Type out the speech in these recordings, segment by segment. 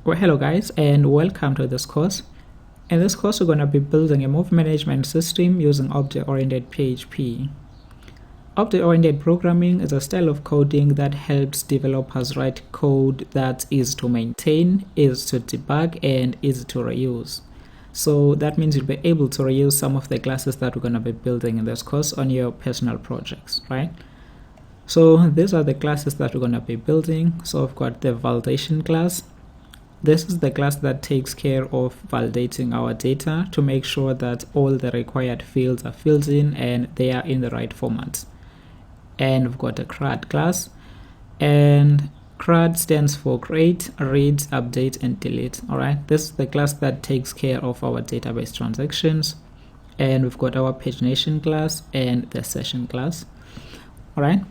Well, hello guys, and welcome to this course. In this course, we're going to be building a movie management system using object-oriented PHP. Object-oriented programming is a style of coding that helps developers write code that is to maintain, is to debug, and is to reuse. So that means you'll be able to reuse some of the classes that we're going to be building in this course on your personal projects, right? So these are the classes that we're going to be building. So I've got the validation class. This is the class that takes care of validating our data to make sure that all the required fields are filled in and they are in the right format. And we've got a Crud class, and Crud stands for create, read, update, and delete. All right, this is the class that takes care of our database transactions. And we've got our pagination class and the session class. All right,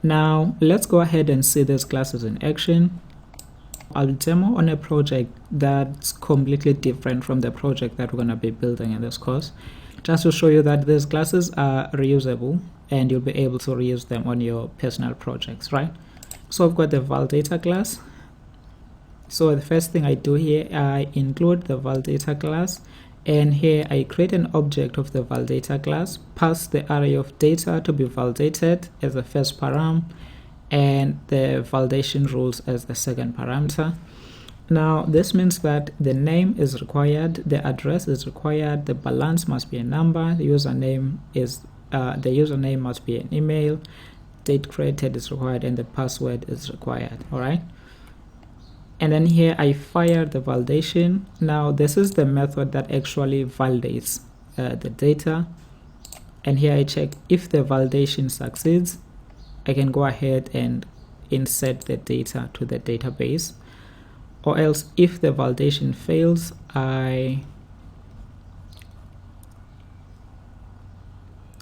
now let's go ahead and see these classes in action. I'll demo on a project that's completely different from the project that we're going to be building in this course, just to show you that these classes are reusable and you'll be able to reuse them on your personal projects, right? So I've got the validator class. So the first thing I do here, I include the validator class, and here I create an object of the validator class, pass the array of data to be validated as the first param, and the validation rules as the second parameter. Now this means that the name is required, the address is required, the balance must be a number, the username must be an email, date created is required, and the password is required. All right, and then here I fire the validation. Now this is the method that actually validates the data, and here I check if the validation succeeds. I can go ahead and insert the data to the database, or else if the validation fails, I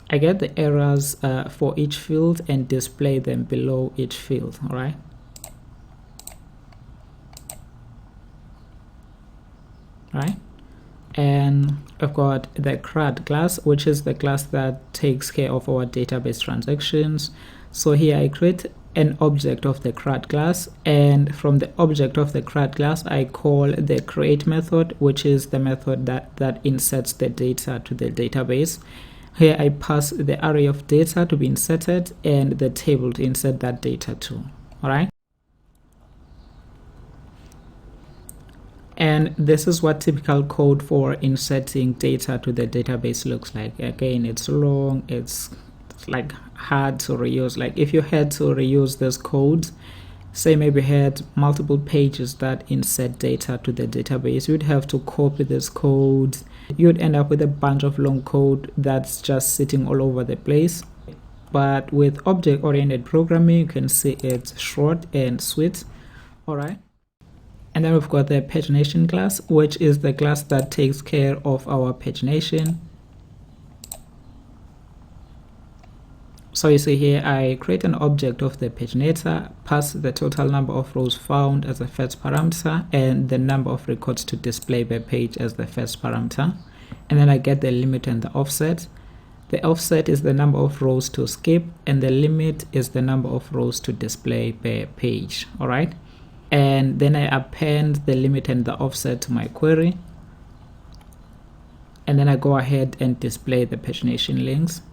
get the errors for each field and display them below each field. All right, and I've got the Crud class, which is the class that takes care of our database transactions. So here I create an object of the Crud class, and from the object of the Crud class I call the create method, which is the method that inserts the data to the database. Here I pass the array of data to be inserted and the table to insert that data to. All right, and this is what typical code for inserting data to the database looks like. Again, it's long, it's like hard to reuse. Like if you had to reuse this code, say maybe had multiple pages that insert data to the database, you'd have to copy this code. You'd end up with a bunch of long code that's just sitting all over the place. But with object-oriented programming, you can see it's short and sweet. All right, and then we've got the pagination class, which is the class that takes care of our pagination. So you see here, I create an object of the paginator, pass the total number of rows found as the first parameter, and the number of records to display per page as the first parameter. And then I get the limit and the offset. The offset is the number of rows to skip, and the limit is the number of rows to display per page. All right, and then I append the limit and the offset to my query, and then I go ahead and display the pagination links,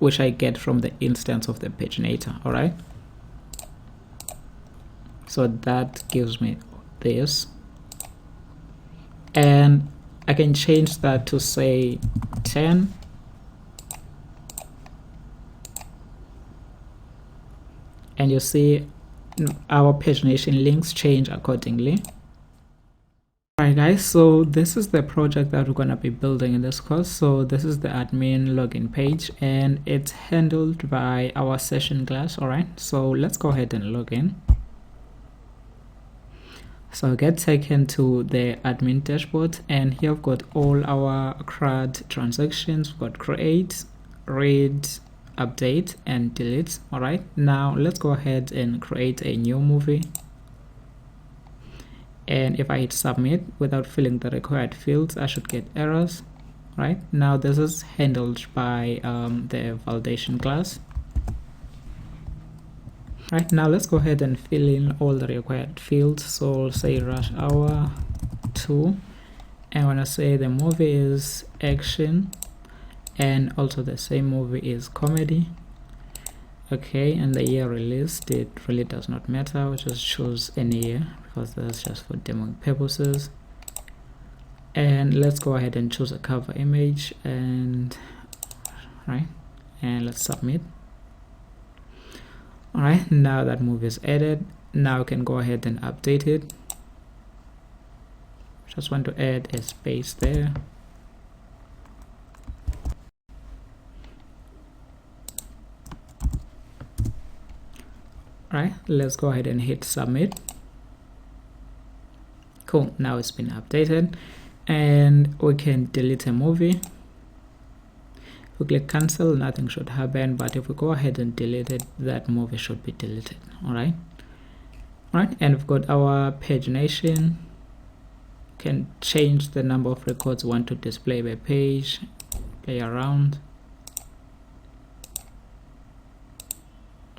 which I get from the instance of the paginator. All right, so that gives me this, and I can change that to say 10, and you see our pagination links change accordingly. Alright guys, so this is the project that we're going to be building in this course. So this is the admin login page, and it's handled by our session class. Alright, so let's go ahead and log in. So I get taken to the admin dashboard, and here I've got all our Crud transactions. We've got create, read, update, and delete. Alright, now let's go ahead and create a new movie. And if I hit submit without filling the required fields, I should get errors. Right, now this is handled by the validation class. Right, now let's go ahead and fill in all the required fields. So we'll say rush hour 2, and when I say the movie is action, and also the same movie is comedy. Okay, and the year released, it really does not matter. We'll just choose any year because that's just for demoing purposes. And let's go ahead and choose a cover image, and right, and let's submit. All right, now that movie is added. Now we can go ahead and update it. Just want to add a space there. All right, let's go ahead and hit submit. Cool, now it's been updated, and we can delete a movie. If we click cancel, nothing should happen, but if we go ahead and delete it, that movie should be deleted. All right, and we've got our pagination. Can change the number of records we want to display per page, play around.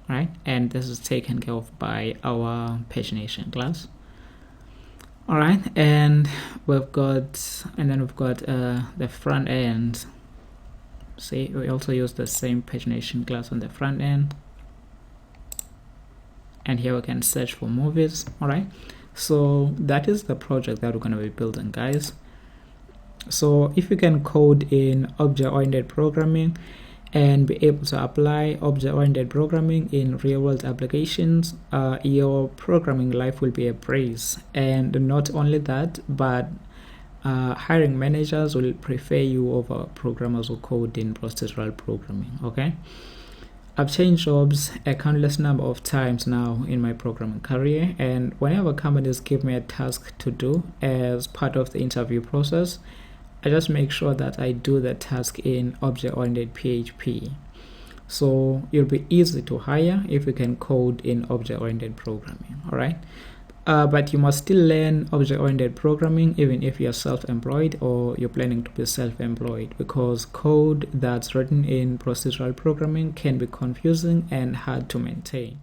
Right, and this is taken care of by our pagination class. All right, and we've got the front end. See, we also use the same pagination class on the front end, and here we can search for movies. All right, so that is the project that we're going to be building, guys. So if you can code in object-oriented programming and be able to apply object-oriented programming in real-world applications, your programming life will be a breeze. And not only that, but hiring managers will prefer you over programmers who code in procedural programming. Okay, I've changed jobs a countless number of times now in my programming career, and whenever companies give me a task to do as part of the interview process, I just make sure that I do the task in object-oriented PHP. So it'll be easy to hire if you can code in object-oriented programming. All right, but you must still learn object-oriented programming even if you're self-employed or you're planning to be self-employed, because code that's written in procedural programming can be confusing and hard to maintain.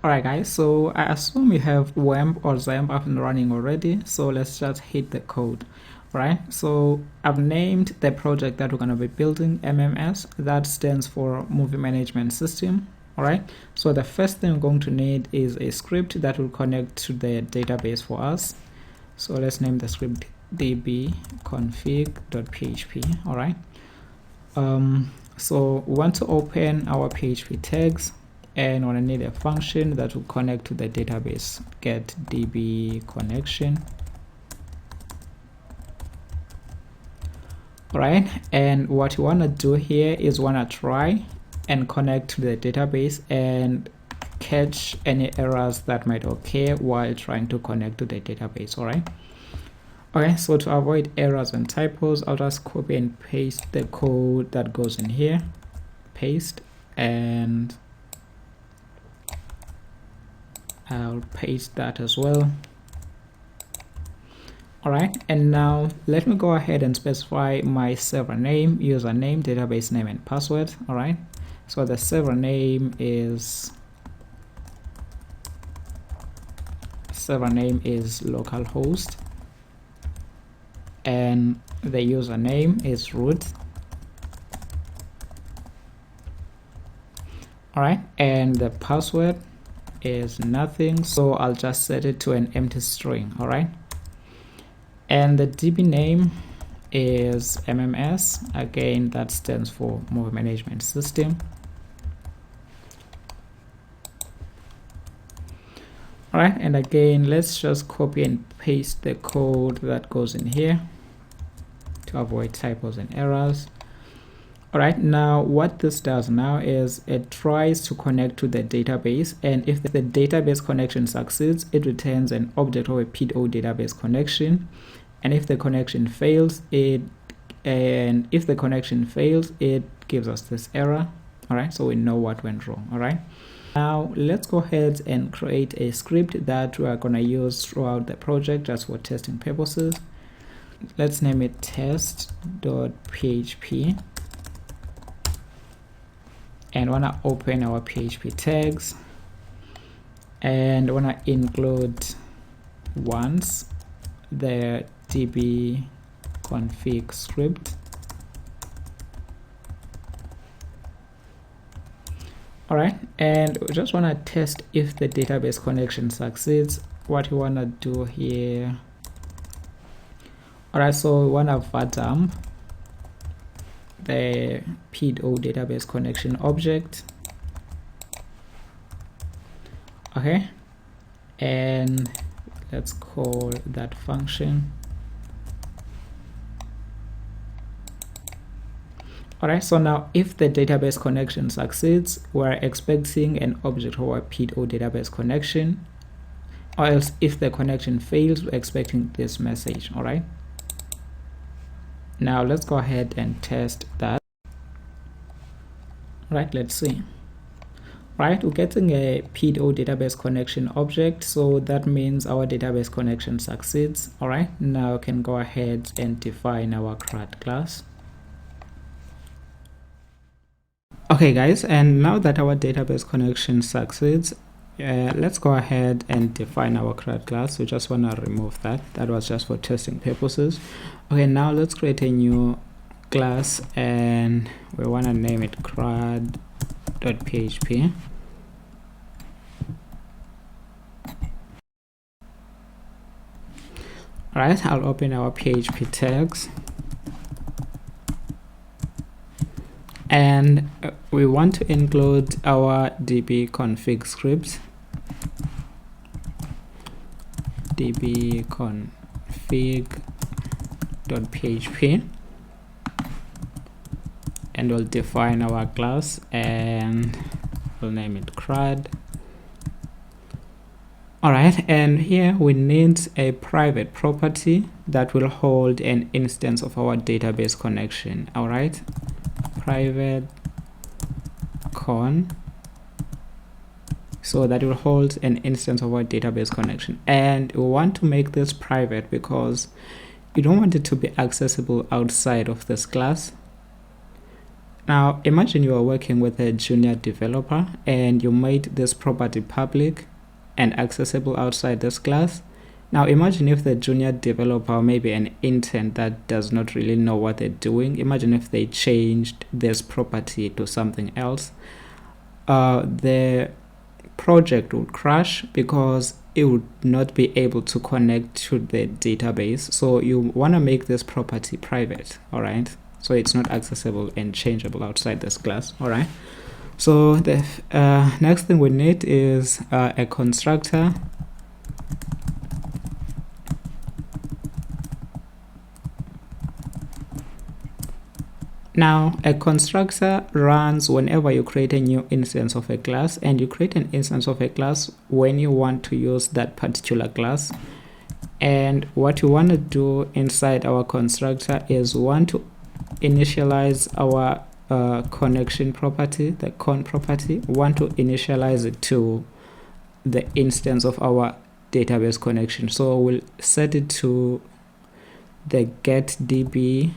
Alright guys, so I assume you have WAMP or XAMPP up and running already, so let's just hit the code. Right, so I've named the project that we're going to be building MMS. That stands for Movie Management System. All right, so the first thing we're going to need is a script that will connect to the database for us. So let's name the script dbconfig.php. all right, so we want to open our PHP tags, and we're going to need a function that will connect to the database, get db connection. Right, and what you want to do here is want to try and connect to the database and catch any errors that might occur while trying to connect to the database. All right, okay, so to avoid errors and typos, I'll just copy and paste the code that goes in here, paste, and I'll paste that as well. All right, and now let me go ahead and specify my server name, username, database name, and password. All right, so the server name is localhost, and the username is root. All right, and the password is nothing, so I'll just set it to an empty string. All right, and the DB name is MMS. Again, that stands for Movie Management System. All right, and again, let's just copy and paste the code that goes in here to avoid typos and errors. All right, now what this does now is it tries to connect to the database, and if the database connection succeeds, it returns an object of a PDO database connection, and if the connection fails, it gives us this error. All right, so we know what went wrong. All right, now let's go ahead and create a script that we are going to use throughout the project just for testing purposes. Let's name it test.php, and want to open our PHP tags. and I want to include once the db config script. All right, and we just want to test if the database connection succeeds. What you want to do here, all right, so we want to var dump the PIDO database connection object. Okay, and let's call that function. Alright, so now if the database connection succeeds, we're expecting an object of our PIDO database connection, or else if the connection fails, we're expecting this message. Alright, now let's go ahead and test that. Alright, let's see. Right, we're getting a PIDO database connection object, so that means our database connection succeeds. Alright, now we can go ahead and define our Crud class. Okay guys, and now that our database connection succeeds, let's go ahead and define our Crud class. We just want to remove that. That was just for testing purposes. Okay, now let's create a new class and we want to name it crud.php. Alright, I'll open our PHP tags. And we want to include our db config script, db config.php, and we'll define our class and we'll name it Crud. Alright, and here we need a private property that will hold an instance of our database connection. Alright, private con, so that will hold an instance of our database connection, and we want to make this private because you don't want it to be accessible outside of this class. Now imagine you are working with a junior developer and you made this property public and accessible outside this class. Now imagine if the junior developer, maybe an intern that does not really know what they're doing, imagine if they changed this property to something else. The project would crash because it would not be able to connect to the database. So you want to make this property private, all right? So it's not accessible and changeable outside this class, all right? So the next thing we need is a constructor. Now a constructor runs whenever you create a new instance of a class, and you create an instance of a class when you want to use that particular class. And what you want to do inside our constructor is we want to initialize our connection property, the con property. We want to initialize it to the instance of our database connection. So we'll set it to the getDB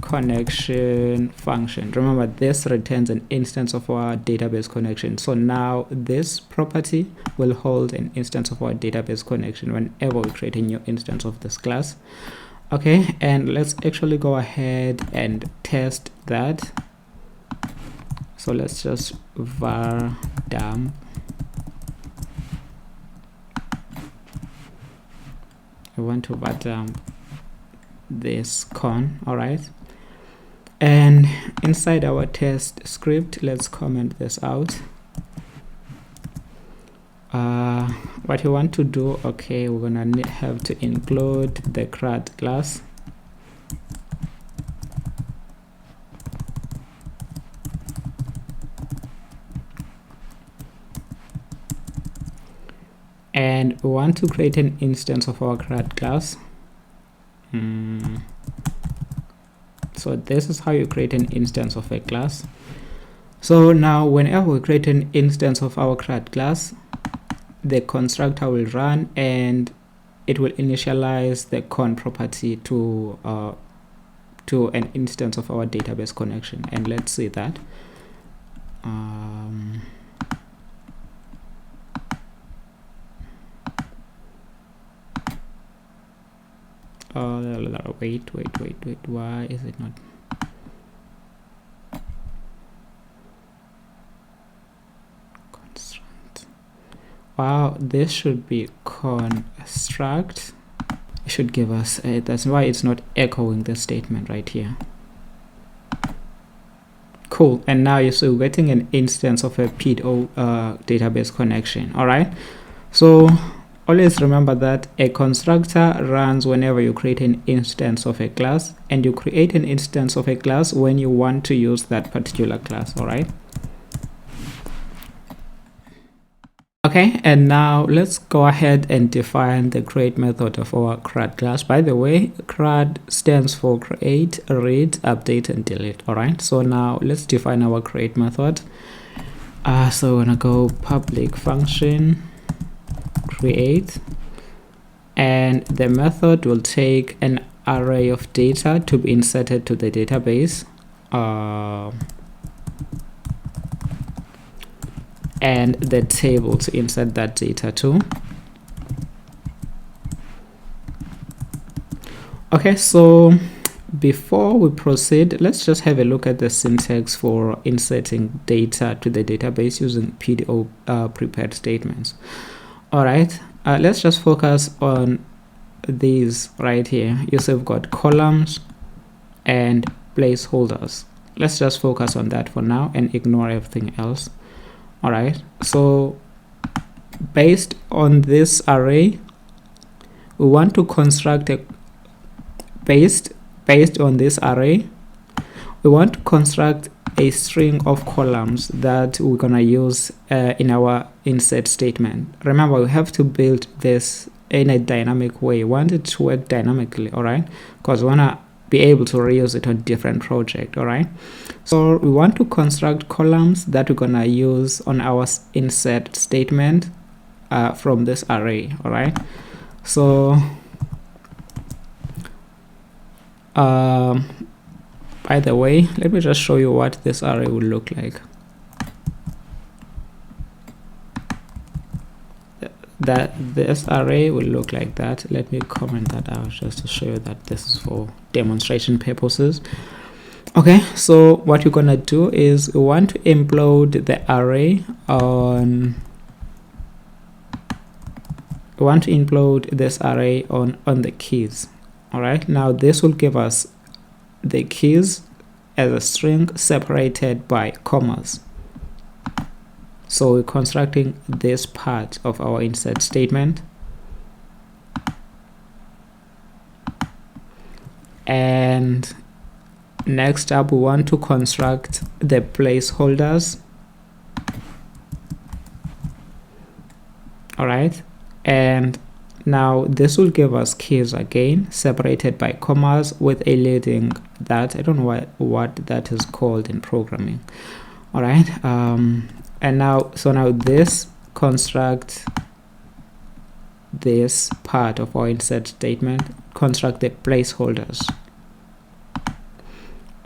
connection function. Remember, this returns an instance of our database connection. So now this property will hold an instance of our database connection whenever we create a new instance of this class. Okay, and let's actually go ahead and test that. So let's just var dump. I want to var dump this con. All right, and inside our test script, let's comment this out. What you want to do, okay, we're gonna have to include the Crud class. And we want to create an instance of our Crud class. So this is how you create an instance of a class. So now whenever we create an instance of our Crud class, the constructor will run and it will initialize the con property to an instance of our database connection. And let's see that. wait, why is it not? Construct. Wow, this should be construct. It should give us that's why it's not echoing the statement right here. Cool. And now you're still getting an instance of a PDO database connection. All right, so always remember that a constructor runs whenever you create an instance of a class, and you create an instance of a class when you want to use that particular class. All right. Okay, and now let's go ahead and define the create method of our Crud class. By the way, Crud stands for create, read, update, and delete. All right, so now let's define our create method. So we're gonna go public function create, and the method will take an array of data to be inserted to the database. And the table to insert that data to. Okay, so before we proceed, let's just have a look at the syntax for inserting data to the database using PDO prepared statements. All right, let's just focus on these right here. You see we've got columns and placeholders. Let's just focus on that for now and ignore everything else. All right, so based on this array, we want to construct a based on this array, we want to construct a string of columns that we're gonna use in our insert statement. Remember, we have to build this in a dynamic way. We want it to work dynamically, all right, because we wanna be able to reuse it on different projects. All right, so we want to construct columns that we're gonna use on our insert statement from this array. All right, so by the way, let me just show you what this array will look like. This array will look like that. Let me comment that out just to show you that this is for demonstration purposes. Okay, so what you're gonna do is we want to implode the array on this array on the keys. All right, now this will give us the keys as a string separated by commas. So we're constructing this part of our insert statement, and next up we want to construct the placeholders. All right, and now this will give us keys again separated by commas with a leading that. I don't know what that is called in programming. All right, and now this construct this part of our insert statement, construct the placeholders.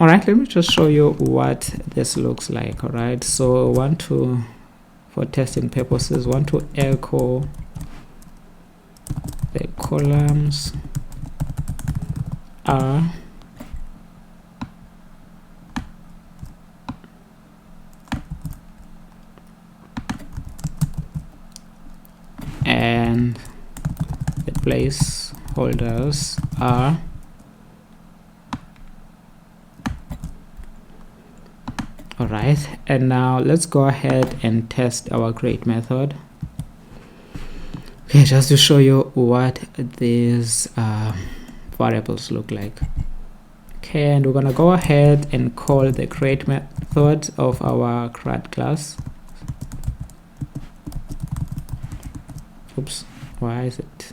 All right, let me just show you what this looks like. All right, so for testing purposes, want to echo the columns are and the placeholders are. All right, and now let's go ahead and test our create method. Okay, just to show you what these variables look like. Okay, and we're gonna go ahead and call the create method of our Crud class. Oops, why is it?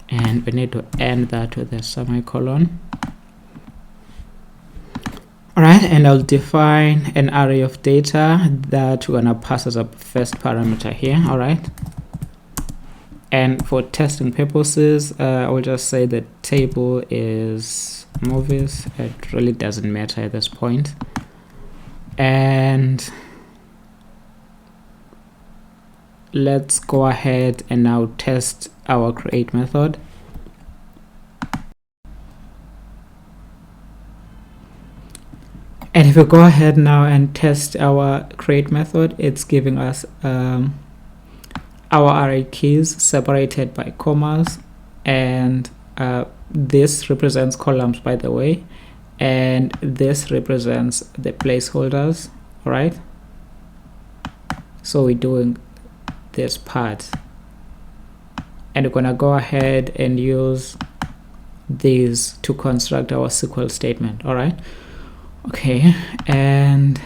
And we need to end that with a semicolon. All right, and I'll define an array of data that we're gonna pass as a first parameter here. All right, and for testing purposes, I will just say the table is movies. It really doesn't matter at this point. And let's go ahead and now test our create method. And if we go ahead now and test our create method, it's giving us our array keys separated by commas, and this represents columns, by the way, and this represents the placeholders. All right, so we're doing this part, and we're gonna go ahead and use these to construct our SQL statement. All right, okay, and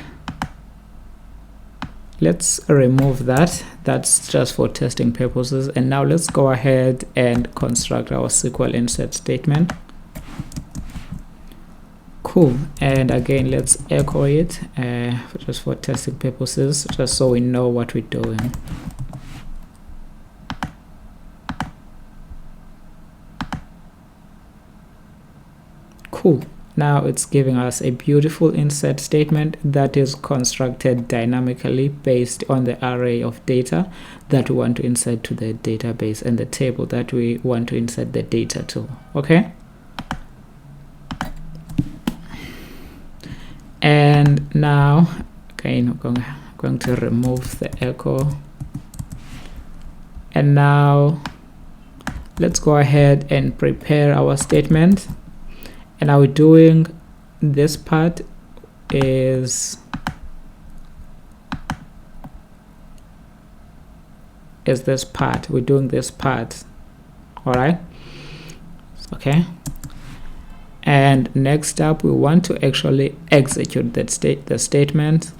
let's remove that. That's just for testing purposes. And now let's go ahead and construct our SQL insert statement. Cool. And again, let's echo it just for testing purposes, just so we know what we're doing. Cool. Now it's giving us a beautiful insert statement that is constructed dynamically based on the array of data that we want to insert to the database and the table that we want to insert the data to. Okay. And now, again, I'm going to remove the echo. And now let's go ahead and prepare our statement. And now we're doing this part is this part. We're doing this part. All right. Okay. And next up, we want to actually execute that the statement.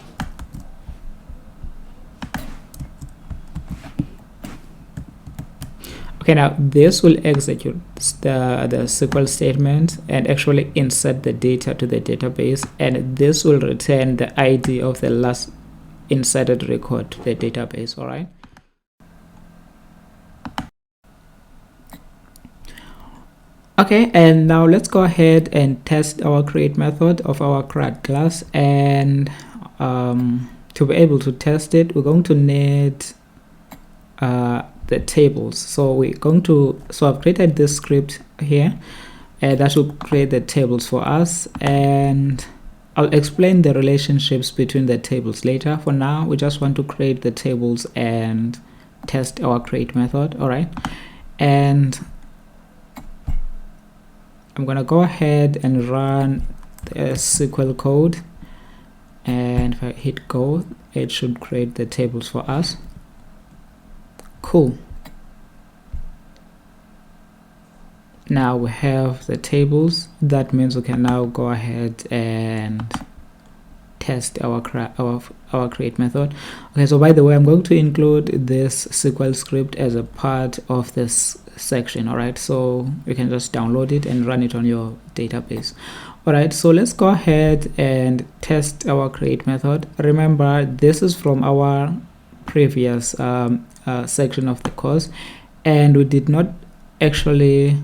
Okay, now this will execute the SQL statement and actually insert the data to the database, and this will return the ID of the last inserted record to the database. All right. Okay, and now let's go ahead and test our create method of our Crud class. And to be able to test it, we're going to need the tables. So I've created this script here that will create the tables for us, and I'll explain the relationships between the tables later. For now, we just want to create the tables and test our create method. All right, and I'm gonna go ahead and run the SQL code, and if I hit go, it should create the tables for us. Cool. Now we have the tables. That means we can now go ahead and test our create method. Okay, so by the way, I'm going to include this SQL script as a part of this section. All right, so you can just download it and run it on your database. All right, so let's go ahead and test our create method. Remember, this is from our previous section of the course, and we did not actually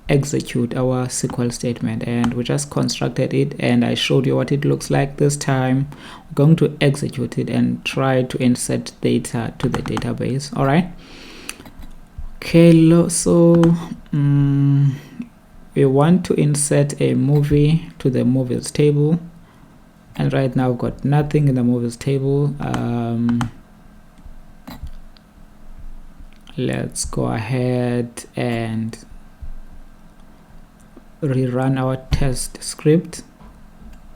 execute our SQL statement, and we just constructed it, and I showed you what it looks like. This time we're going to execute it and try to insert data to the database. All right, okay, so we want to insert a movie to the movies table, and right now we've got nothing in the movies table. Let's go ahead and rerun our test script.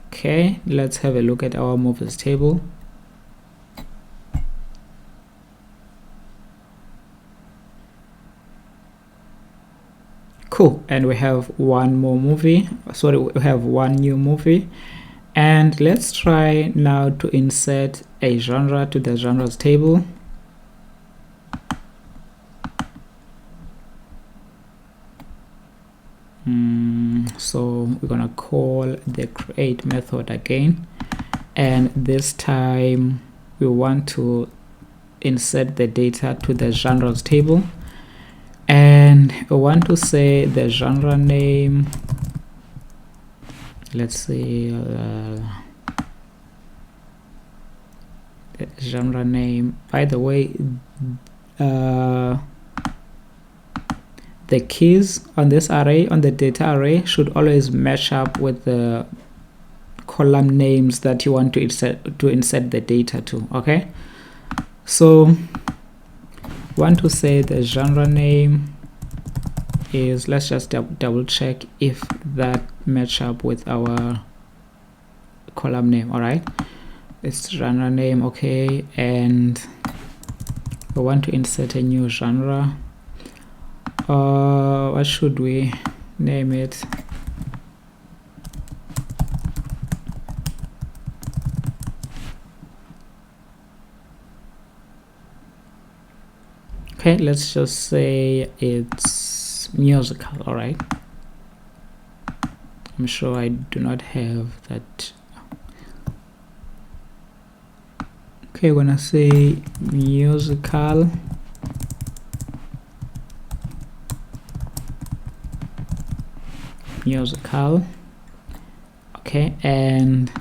Okay, let's have a look at our movies table. Cool, and we have one more movie. Sorry, we have one new movie. And let's try now to insert a genre to the genres table. So we're gonna call the create method again, and this time we want to insert the data to the genres table, and we want to say the genre name. Let's see, the genre name. By the way, the keys on this array, on the data array, should always match up with the column names that you want to insert the data to. Okay, so want to say the genre name is, let's just double check if that match up with our column name. All right, it's genre name. Okay, and we want to insert a new genre. What should we name it? Okay, let's just say it's musical. All right, I'm sure I do not have that. Okay, we're gonna say musical. Okay, and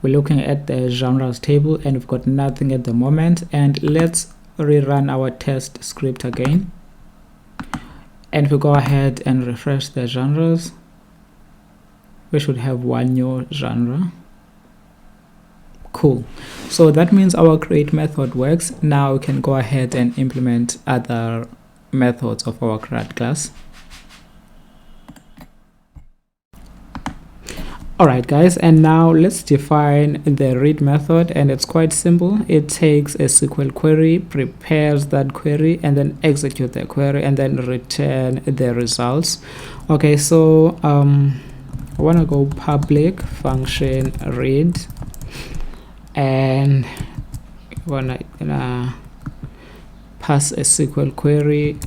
we're looking at the genres table and we've got nothing at the moment. And let's rerun our test script again, and if we go ahead and refresh the genres, we should have one new genre. Cool, so that means our create method works. Now we can go ahead and implement other methods of our Crud class. Alright guys, and now let's define the read method, and it's quite simple. It takes a SQL query, prepares that query, and then execute the query, and then return the results. Okay, so I want to go public function read, and we're gonna pass a SQL query,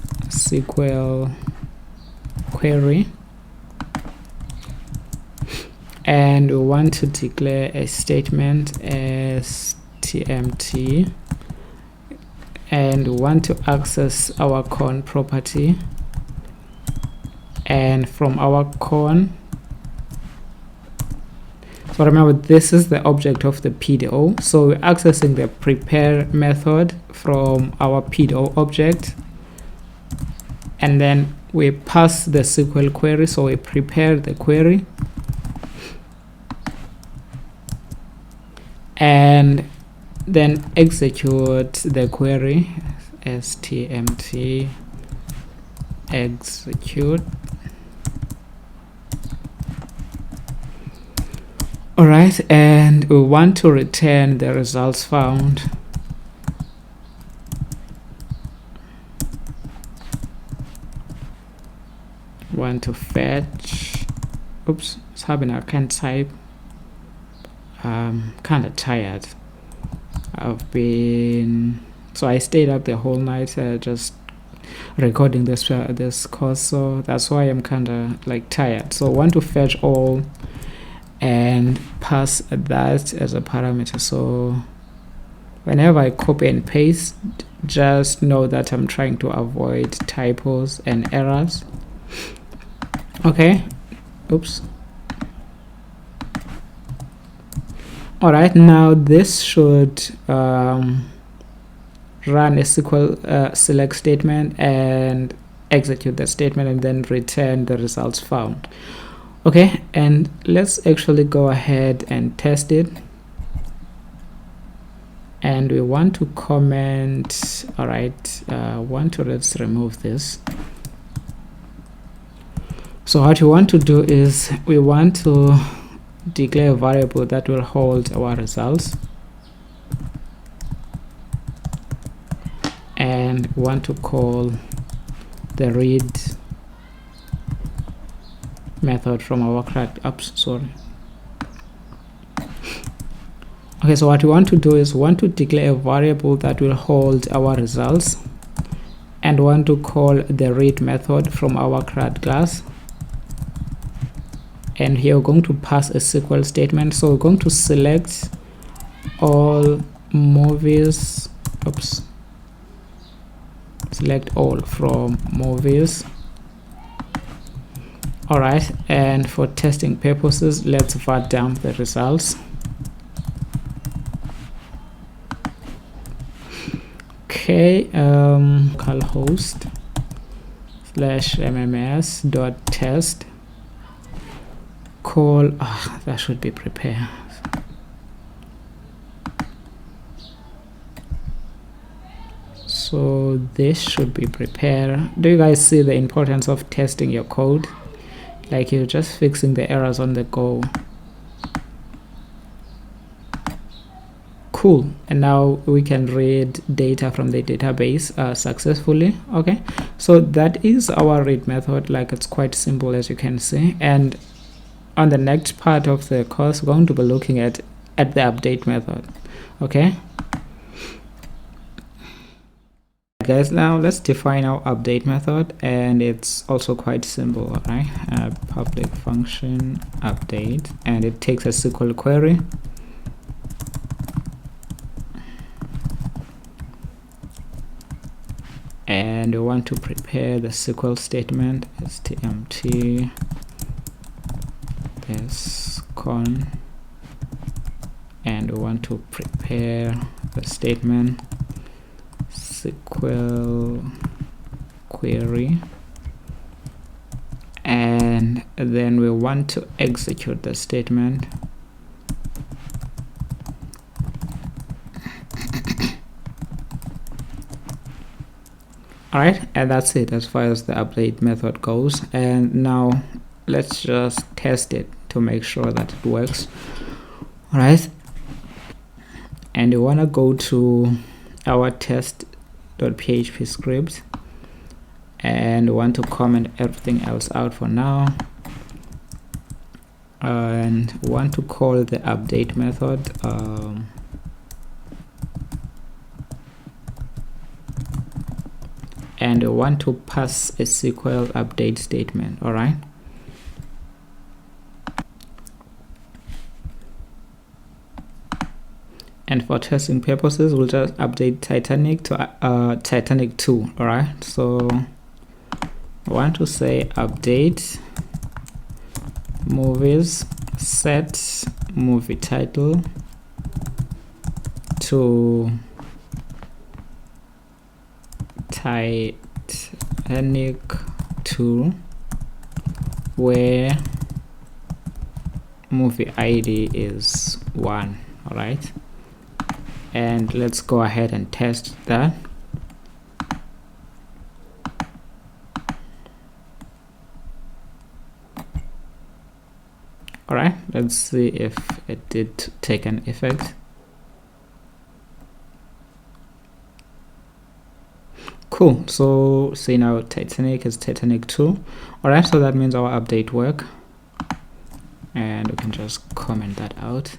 and we want to declare a statement as tmt, and we want to access our con property, and from our con, so remember this is the object of the PDO, so we're accessing the prepare method from our PDO object, and then we pass the SQL query, so we prepare the query, and then execute the query as tmt execute. All right, and we want to return the results found. Want to fetch, oops, it's happening, I can't type. Kind of tired. I've been, so I stayed up the whole night just recording this course, so that's why I'm kind of like tired. So I want to fetch all and pass that as a parameter. So whenever I copy and paste, just know that I'm trying to avoid typos and errors. Okay, oops. All right, now this should run a SQL select statement and execute the statement and then return the results found. Okay, and let's actually go ahead and test it. And we want to comment. All right, let's remove this. So what we want to do is we want to declare a variable that will hold our results, and want to call the read method from our Crud apps. Sorry. Okay, so what we want to do is want to declare a variable that will hold our results, and want to call the read method from our Crud class. And here we're going to pass a SQL statement. So we're going to select all movies, oops, select all from movies. All right, and for testing purposes, let's var dump the results. Okay, localhost /mms.test call, that should be prepare. So this should be prepare. Do you guys see the importance of testing your code? Like, you're just fixing the errors on the go. Cool. And now we can read data from the database successfully. Okay, so that is our read method. Like, it's quite simple, as you can see. And on the next part of the course, we're going to be looking at the update method. Okay guys, now let's define our update method, and it's also quite simple. All right, public function update, and it takes a SQL query, and we want to prepare the SQL statement stmt con, and we want to prepare the statement SQL query, and then we want to execute the statement. All right, and that's it as far as the update method goes. And now let's just test it to make sure that it works. All right, and you want to go to our test.php script, and we want to comment everything else out for now, and we want to call the update method and we want to pass a SQL update statement. All right, and for testing purposes, we'll just update Titanic to Titanic 2. All right, so I want to say update movies, set movie title to Titanic 2, where movie ID is 1. All right, and let's go ahead and test that. All right, let's see if it did take an effect. Cool, so see now Titanic is Titanic 2. All right, so that means our update work, and we can just comment that out.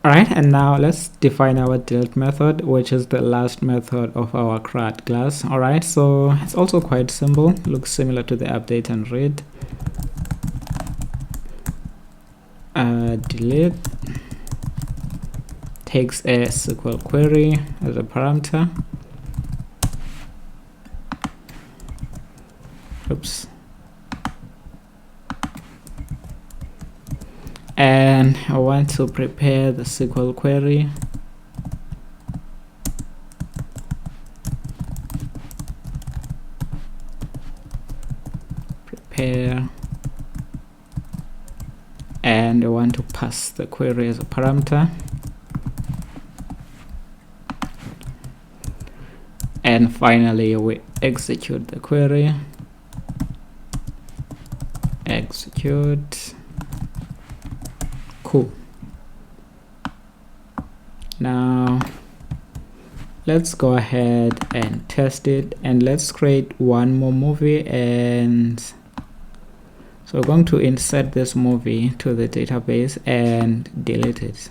All right, and now let's define our delete method, which is the last method of our Crud class. All right, so it's also quite simple, looks similar to the update and read. Delete takes a SQL query as a parameter. Oops. And I want to prepare the SQL query. Prepare. And I want to pass the query as a parameter. And finally, we execute the query. Execute. Cool. Now let's go ahead and test it, and let's create one more movie. And so we're going to insert this movie to the database and delete it.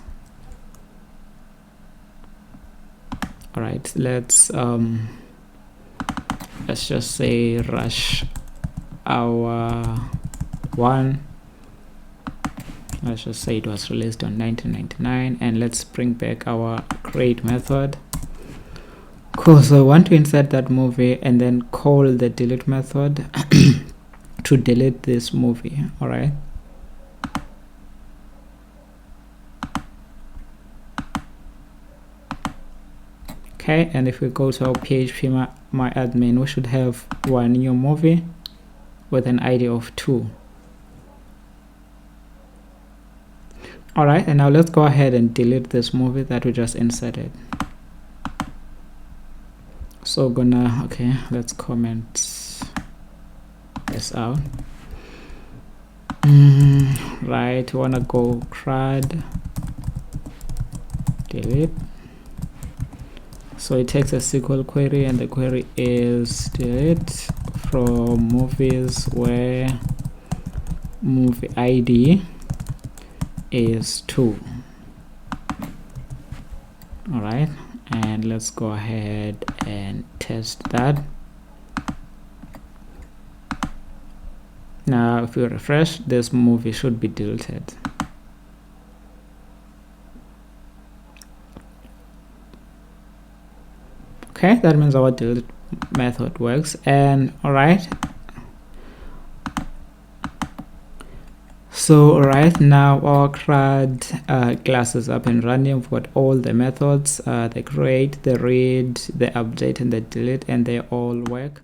All right, let's just say rush hour 1. Let's just say it was released on 1999, and let's bring back our create method. Cool, so I want to insert that movie and then call the delete method to delete this movie. All right, Okay, and if we go to our PHP my admin, we should have one new movie with an ID of 2. Alright, and now let's go ahead and delete this movie that we just inserted. So okay, let's comment this out. Right, we wanna go Crud, delete. So it takes a SQL query, and the query is delete from movies where movie ID is 2. All right, and let's go ahead and test that. Now if we refresh, this movie should be deleted. Okay, that means our delete method works. And all right, so all right, now our Crud class is up and running. We've got all the methods, the create, the read, the update, and the delete, and they all work.